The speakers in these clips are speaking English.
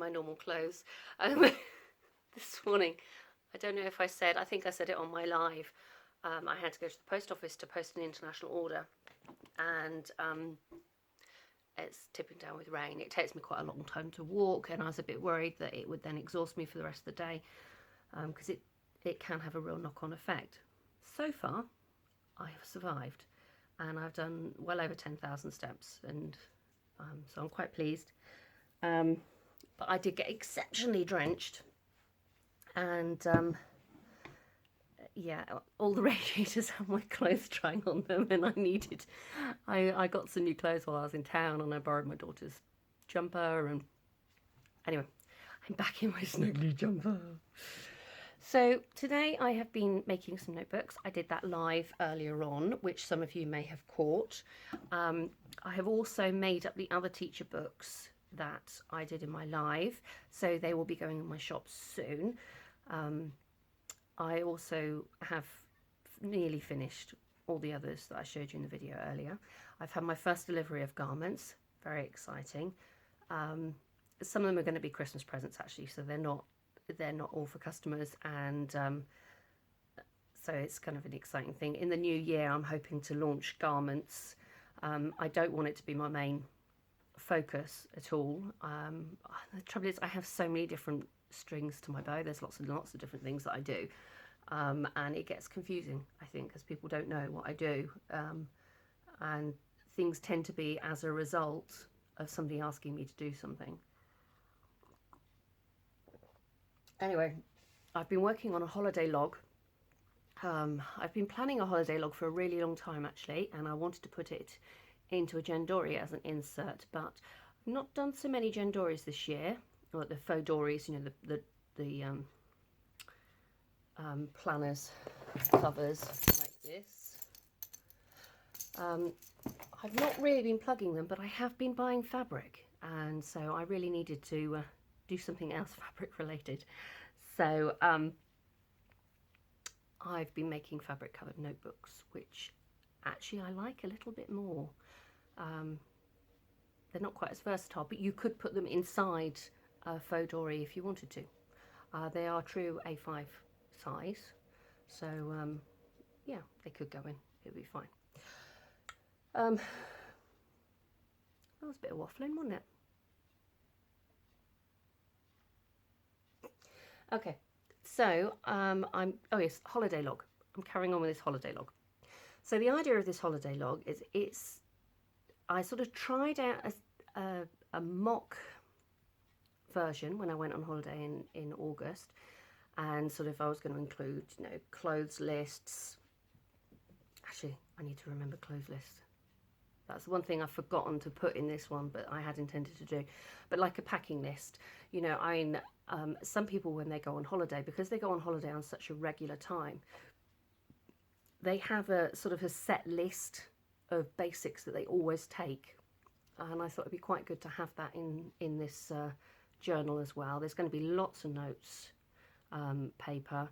my normal clothes. This morning, I don't know if I said, I think I said it on my live. I had to go to the post office to post an international order, and it's tipping down with rain. It takes me quite a long time to walk, and I was a bit worried that it would then exhaust me for the rest of the day, because it can have a real knock-on effect. So far, I have survived, and I've done well over 10,000 steps, and so I'm quite pleased. But I did get exceptionally drenched, and yeah, all the radiators have my clothes drying on them, and I got some new clothes while I was in town, and I borrowed my daughter's jumper, and anyway, I'm back in my snuggly jumper. So today I have been making some notebooks. I did that live earlier on, which some of you may have caught. I have also made up the other teacher books that I did in my live, so they will be going in my shop soon. I also have nearly finished all the others that I showed you in the video earlier. I've had my first delivery of garments, very exciting. Some of them are going to be Christmas presents actually, so they're not all for customers, and so it's kind of an exciting thing. In the new year, I'm hoping to launch garments. I don't want it to be my main focus at all. The trouble is I have so many different strings to my bow. There's lots and lots of different things that I do, and it gets confusing, I think, because people don't know what I do, and things tend to be as a result of somebody asking me to do something. Anyway, I've been working on a holiday log. I've been planning a holiday log for a really long time actually, and I wanted to put it into a Jendori as an insert, but I've not done so many Jendoris this year, or the faux dories, you know, the planners covers like this. I've not really been plugging them, but I have been buying fabric, and so I really needed to do something else fabric related. So I've been making fabric covered notebooks, which actually I like a little bit more. They're not quite as versatile, but you could put them inside a faux dory if you wanted to. They are true A5 size, so yeah, they could go in, it'll be fine. That was a bit of waffling, wasn't it? Okay, so oh yes, holiday log. I'm carrying on with this holiday log. So the idea of this holiday log is I sort of tried out a mock version when I went on holiday in August, and sort of I was going to include, you know, clothes lists. Actually, I need to remember clothes lists. That's one thing I've forgotten to put in this one, but I had intended to do. But like a packing list, you know, I mean, some people when they go on holiday, because they go on holiday on such a regular time, they have a sort of a set list of basics that they always take. And I thought it'd be quite good to have that in this journal as well. There's going to be lots of notes, paper,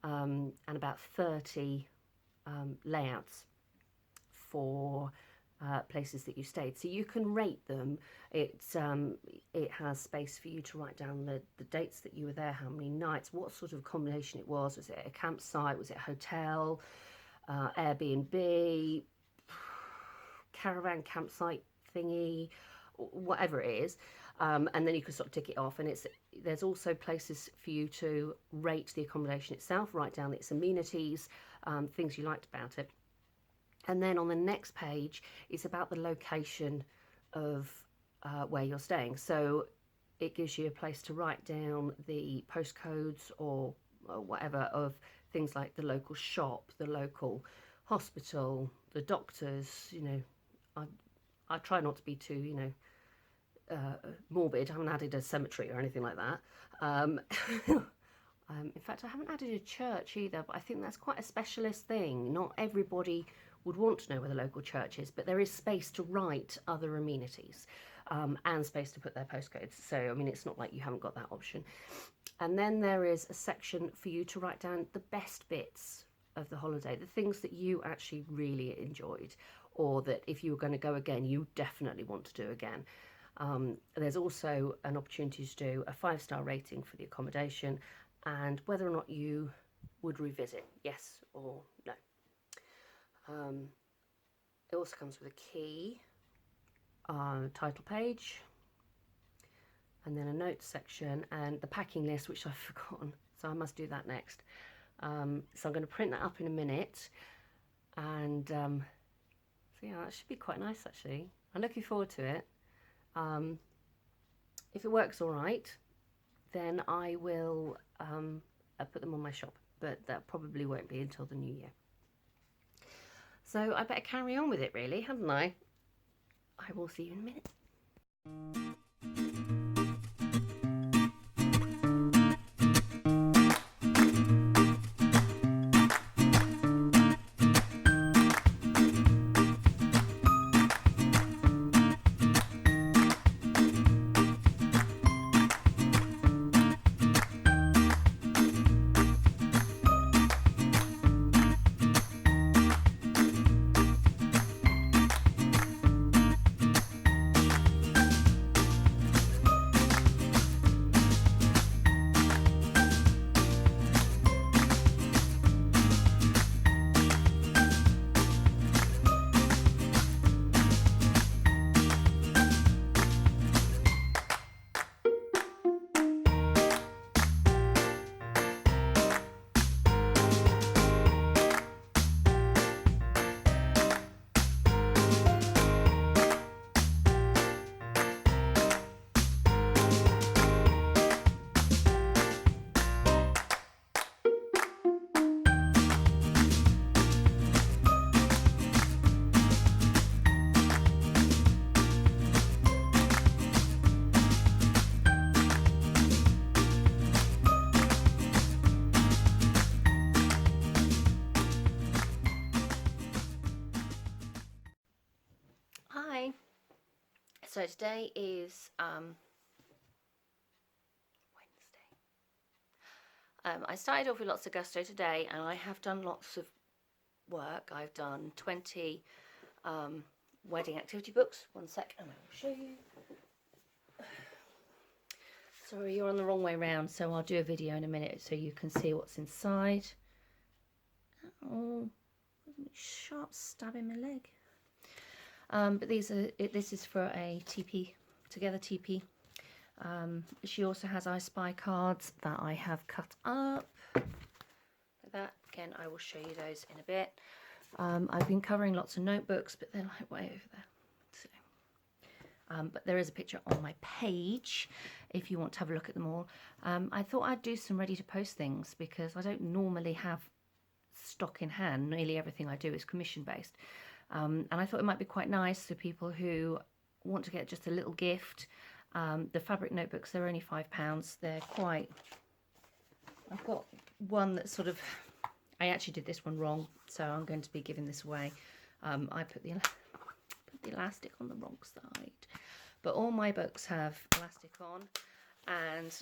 and about 30 layouts for places that you stayed, so you can rate them. It has space for you to write down the dates that you were there, how many nights, what sort of accommodation it was it a campsite, was it a hotel, Airbnb, caravan campsite thingy, whatever it is, and then you can sort of tick it off. And there's also places for you to rate the accommodation itself, write down its amenities, things you liked about it. And then on the next page, it's about the location of where you're staying. So it gives you a place to write down the postcodes or whatever of things like the local shop, the local hospital, the doctors. You know, I try not to be too, you know, morbid. I haven't added a cemetery or anything like that. In fact, I haven't added a church either, but I think that's quite a specialist thing. Not everybody would want to know where the local church is, but there is space to write other amenities, and space to put their postcodes. So, I mean, it's not like you haven't got that option. And then there is a section for you to write down the best bits of the holiday, the things that you actually really enjoyed, or that if you were going to go again, you definitely want to do again. There's also an opportunity to do a 5-star rating for the accommodation and whether or not you would revisit, yes or no. It also comes with a key, title page, and then a notes section and the packing list, which I've forgotten, so I must do that next. So I'm going to print that up in a minute, and so yeah, that should be quite nice actually. I'm looking forward to it. If it works all right, then I will put them on my shop, but that probably won't be until the new year. So I better carry on with it really, hadn't I? I will see you in a minute. Hi. So today is Wednesday. I started off with lots of gusto today, and I have done lots of work. I've done 20 wedding activity books. One sec, and I will show you. Sorry, you're on the wrong way round, so I'll do a video in a minute so you can see what's inside. Oh, sharp stab in my leg. But this is for a TP, Together TP. She also has I Spy cards that I have cut up like that. Again, I will show you those in a bit. I've been covering lots of notebooks, but they're like way over there. So, but there is a picture on my page if you want to have a look at them all. I thought I'd do some ready to post things because I don't normally have stock in hand. Nearly everything I do is commission based. And I thought it might be quite nice for people who want to get just a little gift. The fabric notebooks, they're only £5. They're quite... I've got one that's sort of... I actually did this one wrong, so I'm going to be giving this away. I put the elastic on the wrong side. But all my books have elastic on, and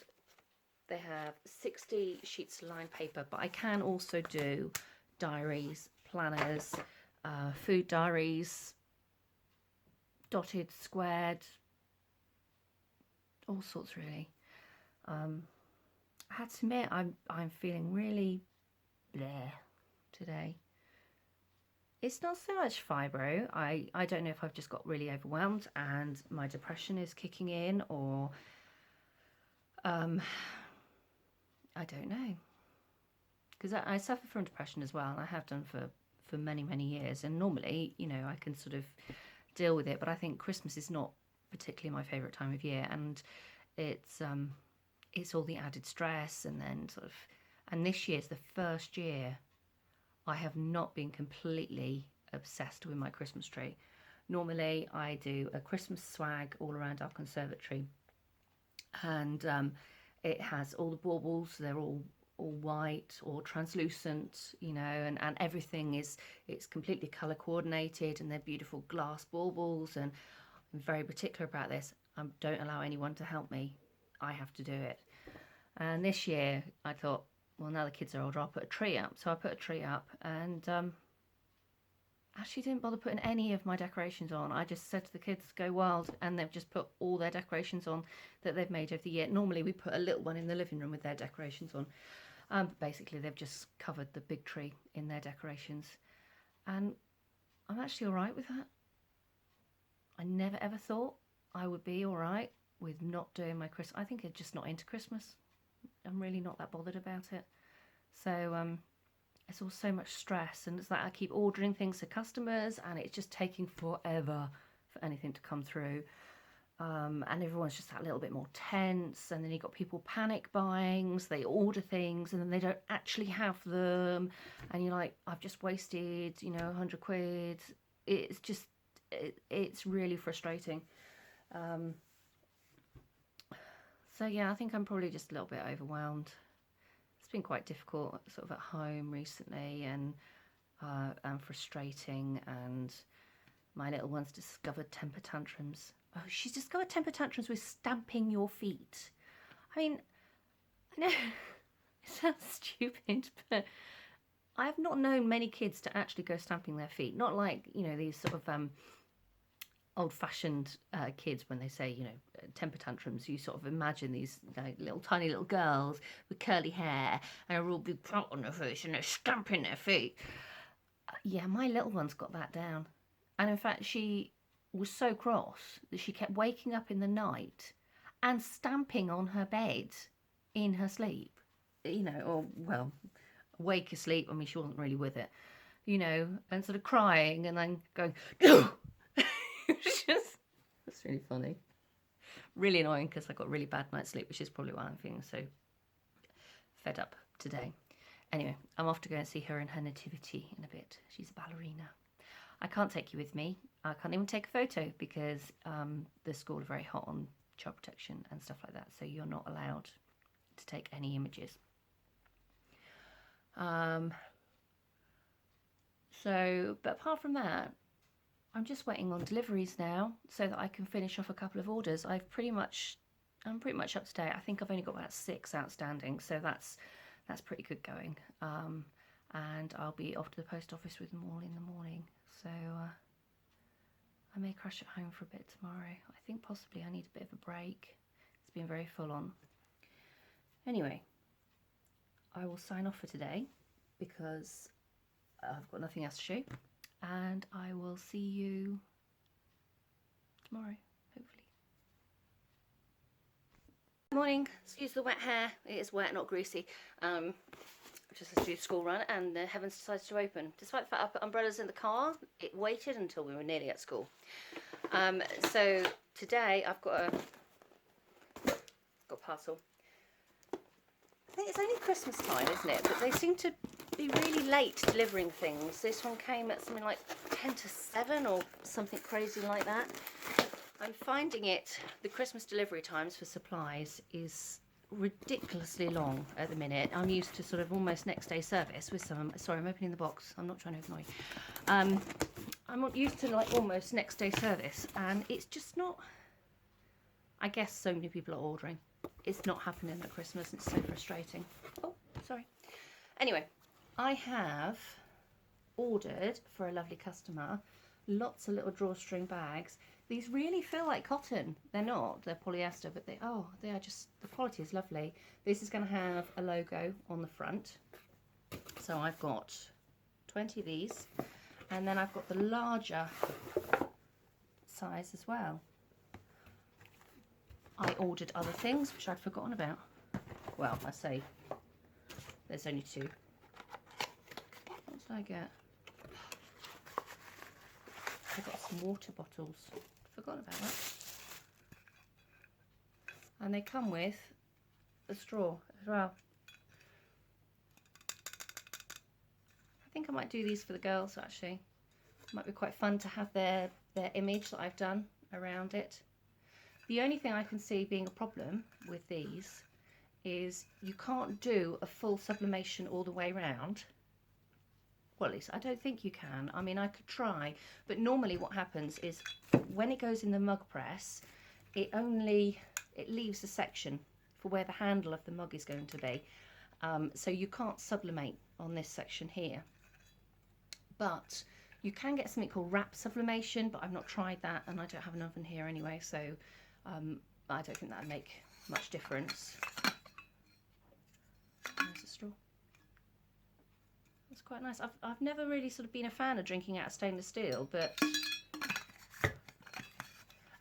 they have 60 sheets of lined paper. But I can also do diaries, planners, food diaries, dotted, squared, all sorts really. I had to admit I'm feeling really bleh today. It's not so much fibro. I don't know if I've just got really overwhelmed and my depression is kicking in, or I don't know, because I suffer from depression as well, and I have done for many years, and normally, you know, I can sort of deal with it, but I think Christmas is not particularly my favorite time of year, and it's all the added stress, and then sort of, and this year's the first year I have not been completely obsessed with my Christmas tree. Normally I do a Christmas swag all around our conservatory, and it has all the baubles, they're all white or translucent, you know, and everything it's completely color coordinated, and they're beautiful glass baubles, and I'm very particular about this. I don't allow anyone to help me. I have to do it. And this year I thought, well, now the kids are older, I'll put a tree up. So I put a tree up, and actually didn't bother putting any of my decorations on. I just said to the kids, go wild, and they've just put all their decorations on that they've made over the year. Normally we put a little one in the living room with their decorations on. Basically they've just covered the big tree in their decorations. And I'm actually all right with that. I never ever thought I would be all right with not doing my Christmas. I think I'm just not into Christmas. I'm really not that bothered about it. So it's all so much stress, and it's like I keep ordering things to customers and it's just taking forever for anything to come through. And everyone's just that little bit more tense, and then you've got people panic buying, so they order things and then they don't actually have them, and you're like, I've just wasted, you know, 100 quid. It's just, it's really frustrating. So yeah, I think I'm probably just a little bit overwhelmed. It's been quite difficult sort of at home recently, and frustrating, and my little one's discovered temper tantrums. Oh, she's discovered temper tantrums with stamping your feet. I mean, I know it sounds stupid, but I have not known many kids to actually go stamping their feet. Not like, you know, these sort of old-fashioned kids, when they say, you know, temper tantrums, you sort of imagine these like little tiny little girls with curly hair and a real big pout on their face and they're stamping their feet. Yeah, my little one's got that down. And in fact, she was so cross that she kept waking up in the night and stamping on her bed in her sleep, you know, or, well, awake asleep. I mean, she wasn't really with it, you know, and sort of crying and then going, It's really funny. Really annoying because I got really bad night's sleep, which is probably why I'm feeling so fed up today. Anyway, I'm off to go and see her in her nativity in a bit. She's a ballerina. I can't take you with me. I can't even take a photo because the school are very hot on child protection and stuff like that. So you're not allowed to take any images. But apart from that, I'm just waiting on deliveries now so that I can finish off a couple of orders. I'm pretty much up to date. I think I've only got about 6 outstanding, so that's pretty good going. And I'll be off to the post office with them all in the morning. So I may crash at home for a bit tomorrow. I think possibly I need a bit of a break. It's been very full on. Anyway, I will sign off for today because I've got nothing else to show. And I will see you tomorrow, hopefully. Good morning. Excuse the wet hair. It is wet, not greasy. Just as to do school run, and the heavens decided to open. Despite the fact I put umbrellas in the car, it waited until we were nearly at school. So today I've got a parcel. I think it's only Christmas time, isn't it? But they seem to be really late delivering things. This one came at something like 10 to 7 or something crazy like that. I'm finding it, the Christmas delivery times for supplies is ridiculously long at the minute. I'm used to sort of almost next day service with some, sorry, I'm opening the box, I'm not trying to annoy you. I'm used to like almost next day service, and it's just not, I guess so many people are ordering. It's not happening at Christmas. It's so frustrating. Oh, sorry. Anyway, I have ordered for a lovely customer lots of little drawstring bags. These really feel like cotton. They're not. They're polyester, but they are just, the quality is lovely. This is going to have a logo on the front. So I've got 20 of these, and then I've got the larger size as well. I ordered other things which I'd forgotten about. Well, I say there's only 2. What did I get? I got some water bottles. Forgotten about that. And they come with a straw as well. I think I might do these for the girls actually. It might be quite fun to have their image that I've done around it. The only thing I can see being a problem with these is you can't do a full sublimation all the way around. Well, at least I don't think you can. I mean, I could try, but normally what happens is when it goes in the mug press, it leaves a section for where the handle of the mug is going to be. So you can't sublimate on this section here. But You can get something called wrap sublimation, but I've not tried that, and I don't have an oven here anyway, so I don't think that would make much difference. There's a straw. That's quite nice. I've never really sort of been a fan of drinking out of stainless steel, but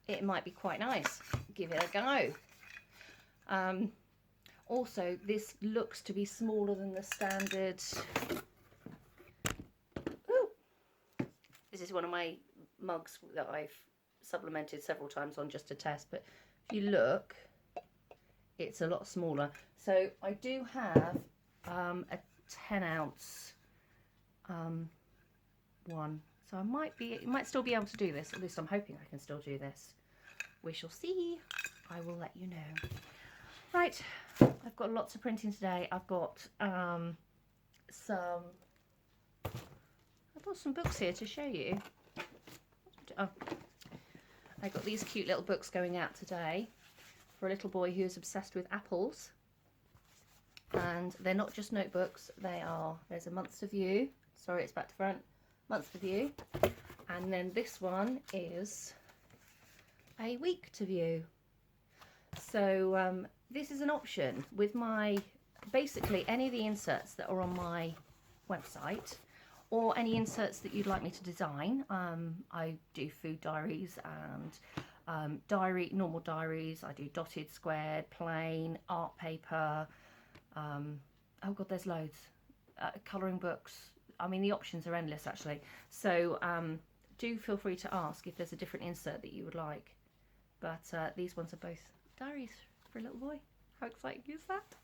it might be quite nice. Give it a go. Also, this looks to be smaller than the standard. Ooh. This is one of my mugs that I've supplemented several times on just to test, but if you look, it's a lot smaller. So I do have a 10-ounce one, so I might still be able to do this. At least I'm hoping I can still do this. We shall see. I will let you know. Right, I've got lots of printing today. I've got I brought some books here to show you. Oh, I got these cute little books going out today for a little boy who is obsessed with apples. And they're not just notebooks, there's a month's review. Sorry, it's back to front. Month's review. And then this one is a week to view. So this is an option with basically any of the inserts that are on my website, or any inserts that you'd like me to design. I do food diaries and normal diaries. I do dotted, squared, plain, art paper. Oh god, there's loads. Colouring books. I mean, the options are endless actually. So do feel free to ask if there's a different insert that you would like. But these ones are both diaries for a little boy. How exciting is that?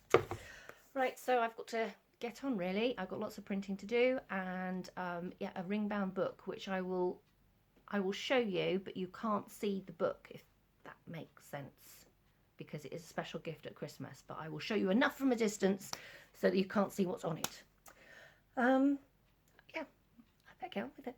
Right, so I've got to get on really. I've got lots of printing to do, and yeah, a ring bound book which I will show you, but you can't see the book, if that makes sense, because it is a special gift at Christmas. But I will show you enough from a distance so that you can't see what's on it. Yeah, I better get on with it.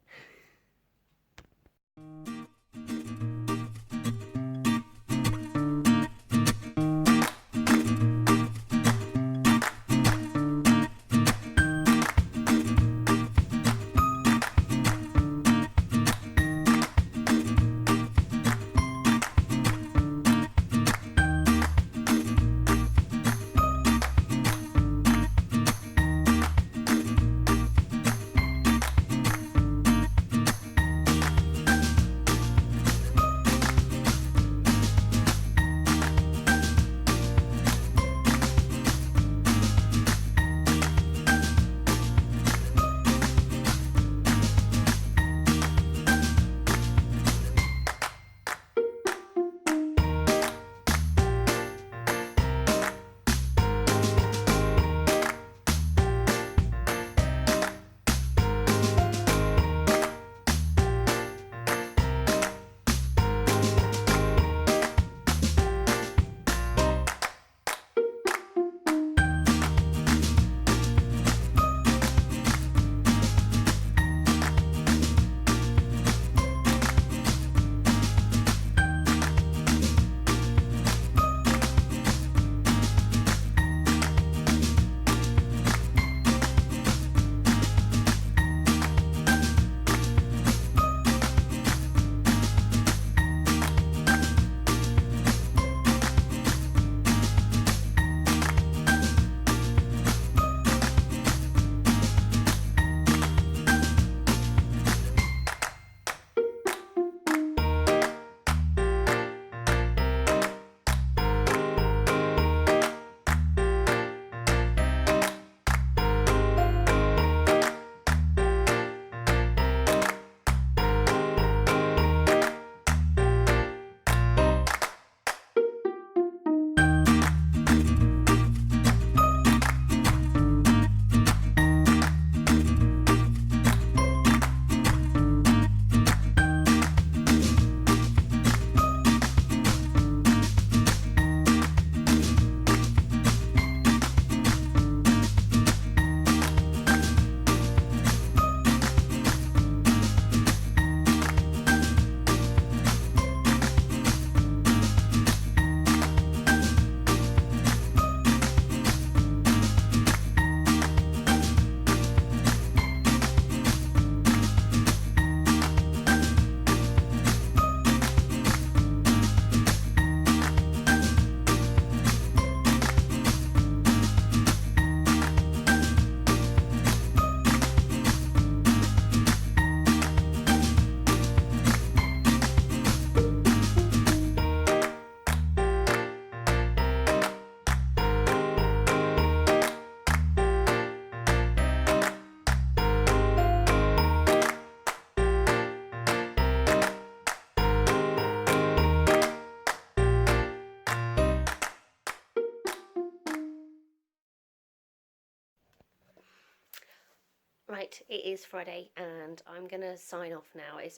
Right, it is Friday and I'm going to sign off now. I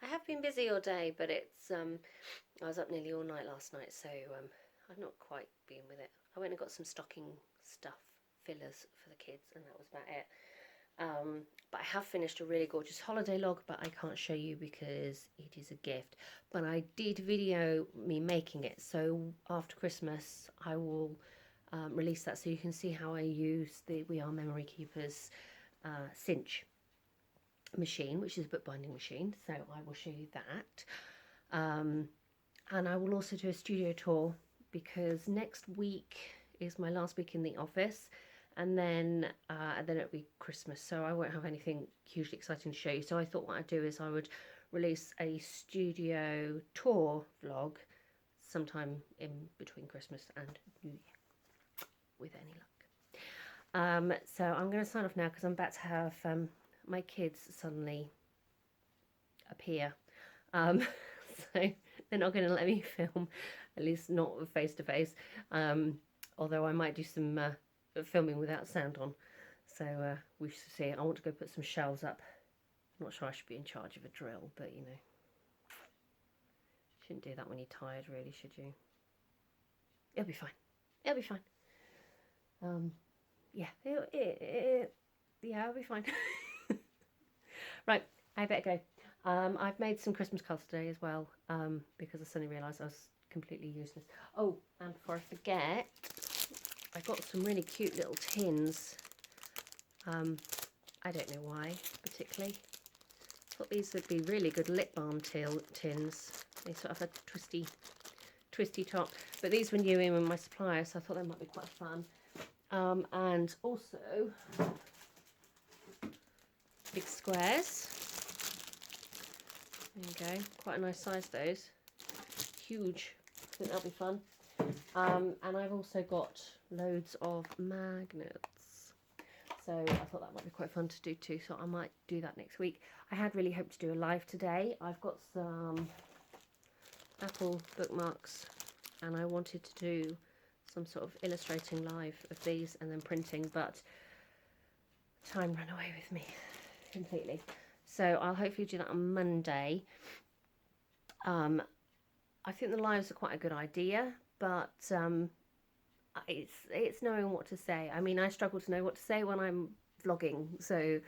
have been busy all day, but I was up nearly all night last night, so I've not quite been with it. I went and got some stocking stuff, fillers for the kids, and that was about it. But I have finished a really gorgeous holiday log, but I can't show you because it is a gift. But I did video me making it, so after Christmas I will release that so you can see how I use the We Are Memory Keepers cinch machine, which is a bookbinding machine, so I will show you that. And I will also do a studio tour because next week is my last week in the office, and then it'll be Christmas, so I won't have anything hugely exciting to show you. So I thought what I'd do is I would release a studio tour vlog sometime in between Christmas and New Year, with any luck. So I'm going to sign off now because I'm about to have my kids suddenly appear. So they're not going to let me film, at least not face to face. Although I might do some filming without sound on. So we shall see. I want to go put some shelves up. I'm not sure I should be in charge of a drill, but you know, shouldn't do that when you're tired, really, should you? It'll be fine. It'll be fine. Yeah, it'll be fine. Right, I better go. I've made some Christmas cards today as well, because I suddenly realised I was completely useless. Oh, and before I forget, I got some really cute little tins. I don't know why, particularly. Thought these would be really good lip balm tins. They sort of have a twisty top. But these were new in with my supplier, so I thought they might be quite fun. And also big squares. There you go, quite a nice size those. Huge, I think that'll be fun. And I've also got loads of magnets. So I thought that might be quite fun to do too, so I might do that next week. I had really hoped to do a live today. I've got some Apple bookmarks and I wanted to do some sort of illustrating live of these and then printing, but time ran away with me completely. So I'll hopefully do that on Monday. I think the lives are quite a good idea, but it's knowing what to say. I mean, I struggle to know what to say when I'm vlogging, so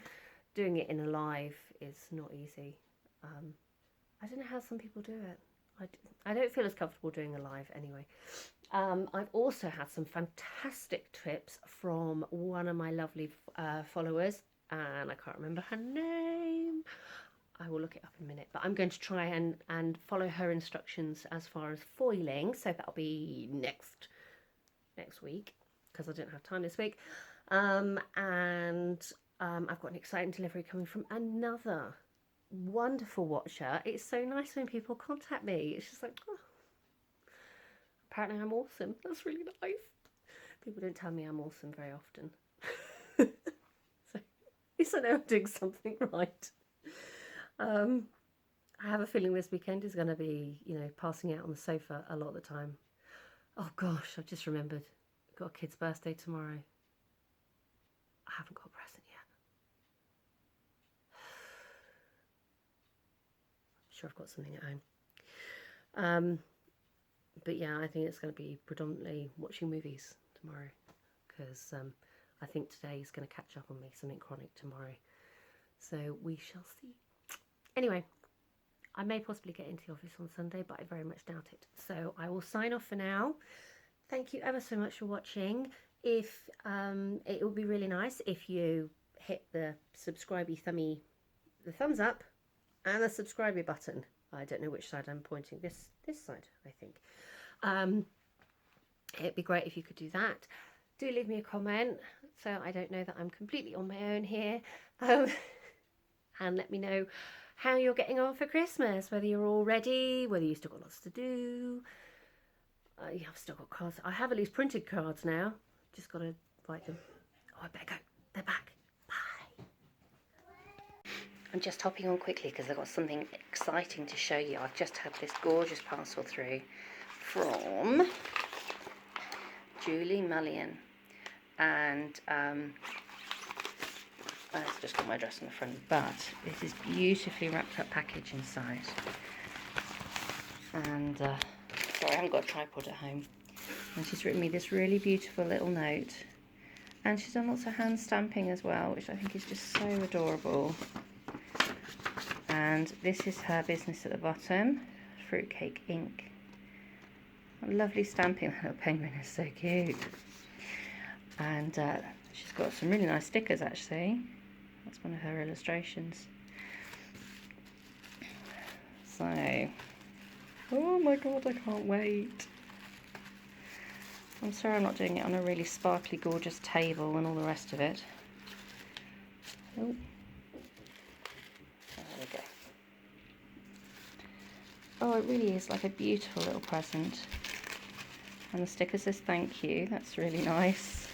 doing it in a live is not easy. I don't know how some people do it. I don't feel as comfortable doing a live anyway. I've also had some fantastic tips from one of my lovely followers, and I can't remember her name. I will look it up in a minute, but I'm going to try and follow her instructions as far as foiling, so that'll be next week because I didn't have time this week. And I've got an exciting delivery coming from another wonderful watcher. It's so nice when people contact me. It's just like, oh, apparently I'm awesome. That's really nice. People don't tell me I'm awesome very often. So at least I know I'm doing something right. I have a feeling this weekend is going to be, you know, passing out on the sofa a lot of the time. Oh gosh, I've just remembered. I've got a kid's birthday tomorrow. I haven't got a present yet. I'm sure I've got something at home. But yeah, I think it's going to be predominantly watching movies tomorrow because I think today is going to catch up on me, something chronic tomorrow. So we shall see. Anyway, I may possibly get into the office on Sunday, but I very much doubt it. So I will sign off for now. Thank you ever so much for watching. If it would be really nice if you hit the subscribey the thumbs up and the subscribe button. I don't know which side I'm pointing. This side, I think. It'd be great if you could do that. Do leave me a comment so I don't know that I'm completely on my own here. And let me know how you're getting on for Christmas, whether you're all ready, whether you've still got lots to do. Yeah, I've still got cards. I have at least printed cards now. Just got to write them. Oh, I better go. They're back. Bye. I'm just hopping on quickly because I've got something exciting to show you. I've just had this gorgeous parcel through from Julie Mullion. And It's just got my address on the front, but it is beautifully wrapped up package inside. And sorry, I haven't got a tripod at home. And she's written me this really beautiful little note. And she's done lots of hand stamping as well, which I think is just so adorable. And this is her business at the bottom, Fruitcake Ink. Lovely stamping. That little penguin is so cute. And she's got some really nice stickers actually. That's one of her illustrations. So, oh my god, I can't wait. I'm sorry I'm not doing it on a really sparkly, gorgeous table and all the rest of it. Oh, there we go. Oh, it really is like a beautiful little present. And the sticker says thank you. That's really nice.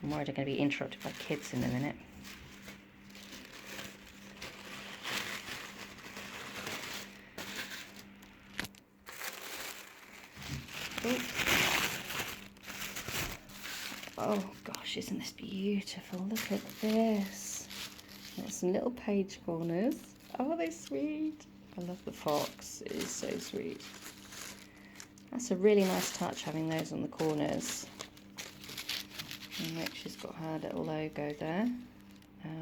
I'm worried I'm going to be interrupted by kids in a minute. Oh gosh, isn't this beautiful? Look at this. There's some little page corners. Oh, they're sweet. I love the fox. It is so sweet. That's a really nice touch, having those on the corners. And look, she's got her little logo there,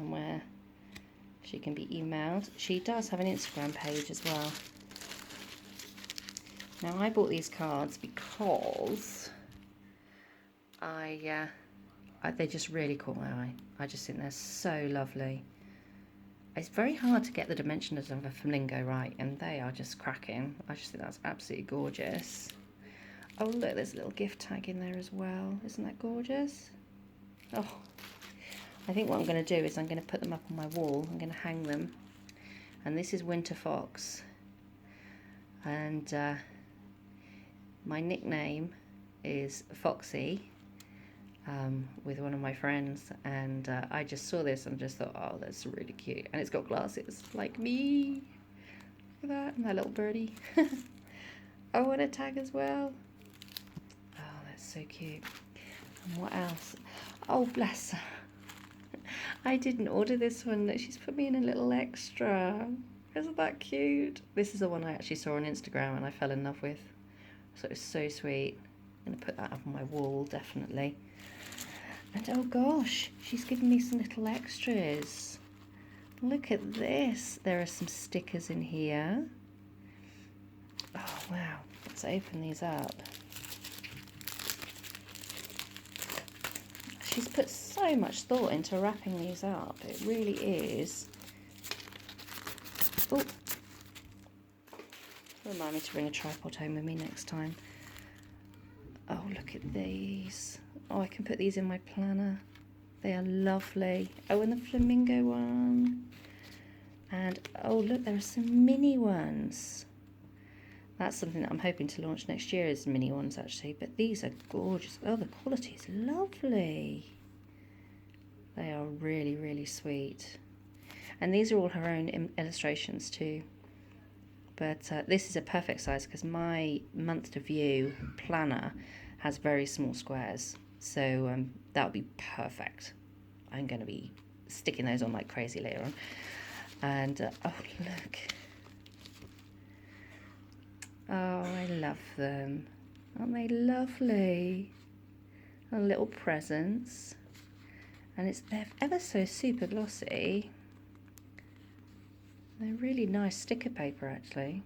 where she can be emailed. She does have an Instagram page as well. Now, I bought these cards because they just really caught my eye. I just think they're so lovely. It's very hard to get the dimensions of a flamingo right, and they are just cracking. I just think that's absolutely gorgeous. Oh look, there's a little gift tag in there as well. Isn't that gorgeous? Oh, I think what I'm going to do is I'm going to put them up on my wall. I'm going to hang them. And this is Winter Fox. And my nickname is Foxy, with one of my friends. And I just saw this and just thought, oh, that's really cute. And it's got glasses like me. Look at that, and that little birdie. Oh, and a tag as well. Oh, that's so cute. And what else? Oh, bless her. I didn't order this one. She's put me in a little extra. Isn't that cute? This is the one I actually saw on Instagram and I fell in love with. So it's so sweet. I'm going to put that up on my wall, definitely. And oh gosh, she's given me some little extras. Look at this. There are some stickers in here. Oh, wow. Let's open these up. She's put so much thought into wrapping these up. It really is. Oh, remind me to bring a tripod home with me next time. Oh, look at these. Oh, I can put these in my planner. They are lovely. Oh, and the flamingo one. And oh, look, there are some mini ones. That's something that I'm hoping to launch next year, is mini ones actually. But these are gorgeous. Oh, the quality is lovely. They are really, really sweet. And these are all her own illustrations too. But this is a perfect size because my month to view planner has very small squares. So that'll be perfect. I'm going to be sticking those on like crazy later on. And oh, look. Oh, I love them. Aren't they lovely? And little presents. And they're ever so super glossy. They're really nice sticker paper, actually.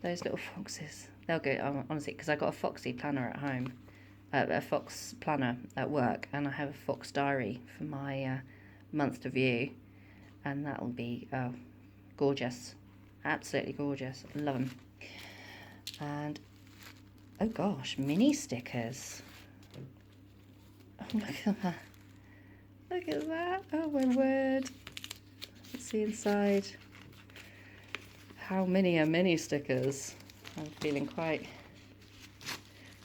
Those little foxes. They'll go, honestly, because I got a Foxy planner at home. A Fox planner at work. And I have a Fox diary for my month to view. And that'll be gorgeous. Absolutely gorgeous. Love them. And, oh gosh, mini stickers. Oh, look at that. Look at that. Oh, my word. Let's see inside. How many are mini stickers? I'm feeling quite...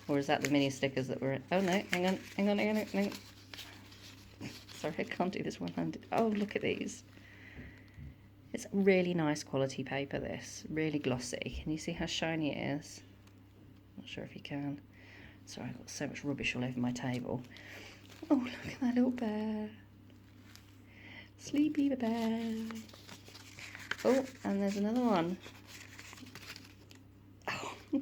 Or is that the mini stickers that were... Oh, no. Hang on. Sorry, I can't do this one-handed. Oh, look at these. It's really nice quality paper, this. Really glossy. Can you see how shiny it is? Not sure if you can. Sorry, I've got so much rubbish all over my table. Oh, look at that little bear. Sleepy bear. Oh, and there's another one. Oh. I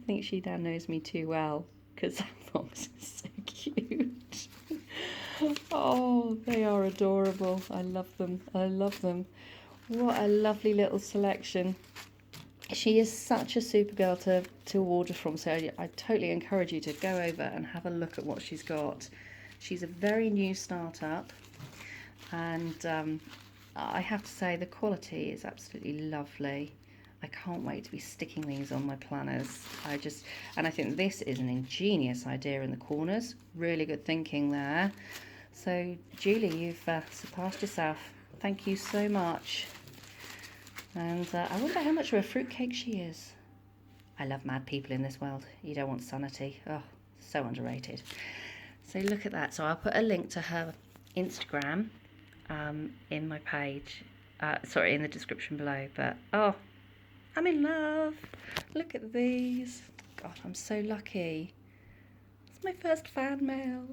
think she now knows me too well because that fox is so cute. Oh, they are adorable. I love them. I love them. What a lovely little selection. She is such a super girl to order from, so I totally encourage you to go over and have a look at what she's got. She's a very new startup, and I have to say the quality is absolutely lovely. I can't wait to be sticking these on my planners. And I think this is an ingenious idea in the corners. Really good thinking there. So Julie, you've surpassed yourself. Thank you so much. And I wonder how much of a fruitcake she is. I love mad people in this world. You don't want sanity. Oh, so underrated. So look at that. So I'll put a link to her Instagram in my page. Sorry, in the description below. But oh, I'm in love. Look at these. God, I'm so lucky. It's my first fan mail.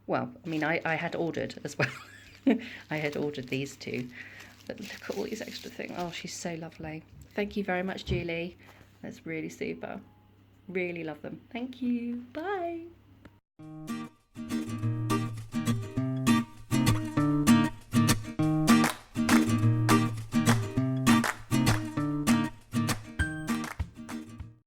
Well, I mean, I had ordered as well. I had ordered these two. But look at all these extra things. Oh, she's so lovely. Thank you very much, Julie. That's really super. Really love them. Thank you. Bye.